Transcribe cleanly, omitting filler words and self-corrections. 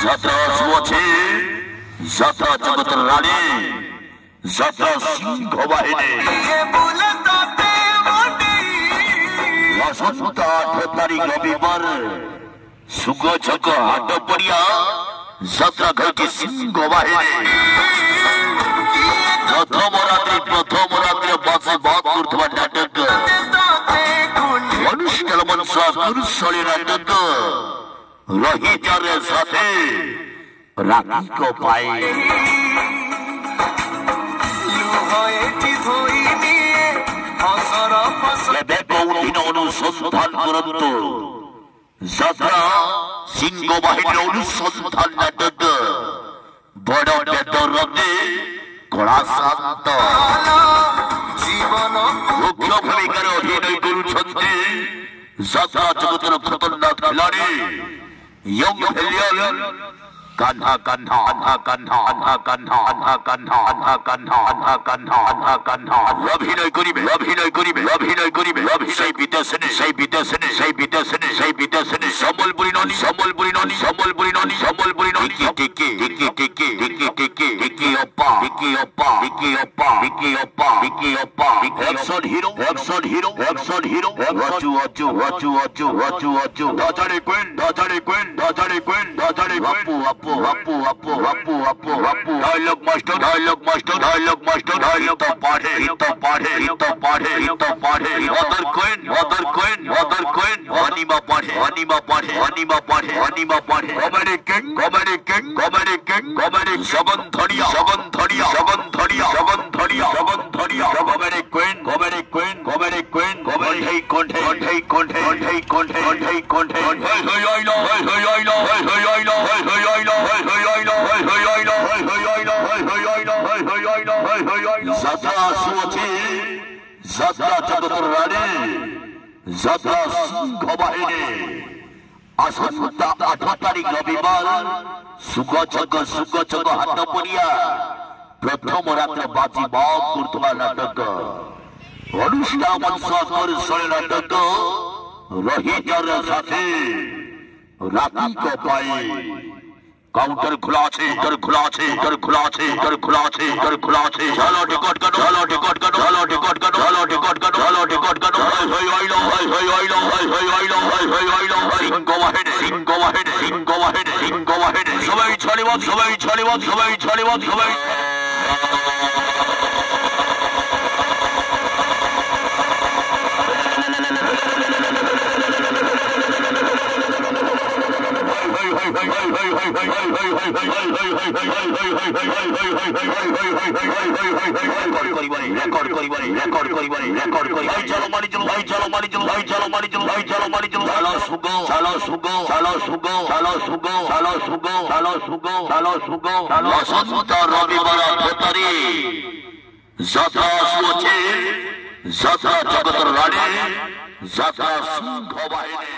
যাত্রা শুভছে যাত্রা জগতের রানী যাত্রা সিংহ বাহিনী বসন্ত 8 তারিখ রবিবার সুগ ছক হাট পড়িয়া যাত্রা ঘরকে সিংহ বাহিনী প্রথম রাত্রে বাসে বাদ করতে নাটক অনুষ্ঠান মঞ্চ কুরুশলী নাটক রহিতার সাথে রাখি কো পাই কৌদিন অনুসন্ধান করত যাত্রা সিংহ বাহিনীর অনুসন্ধান নাটক বড় বেদরতে কড়া শান্ত মুখ্য ভূমিকার অভিনয় করুଛନ୍ତି যাত্রা জগতের খতরনাক খেলাড়ি ইয়ং ভেলিয়ান কান্না কান্না আন্না কান্না আন্না কান্না আন্না কান্না আন্না কান্না আন্না কান্না আন্না কান্না অভিনয় করিবে সেই বিদেশে সম্বলপুরী ননি টিকি অপ্পা অ্যাকশন হিরো ওয়াচু দাজারে কুইন ডায়লগ মাস্টার তো পাঠে অদর কোয়েন অনিমা পাঠে কমেডি কিং জগন ধরিয়া কমেডি কুইন যাত্রা শুভছে যাত্রা জগতের রানী যাত্রা সিংহ বাহিনী আসন্ন 8 তারিখ রবিবার সুগ ছক হাট পড়িয়া প্রথম রাত্রে বাজি বাদ করুথবা নাটক অনুষ্ঠান মঞ্চ কুরুশলী নাটক রহিতার সাথে রাখি কো পাই কাউন্টার খোলা আছে চলো টিকট কাটো সিংহ বাহিনী সবাই ছাড়িবাদ রবিবার যাত্রা শুভছে যাত্রা জগতের রানী যাত্রা সিংহ বাহিনী।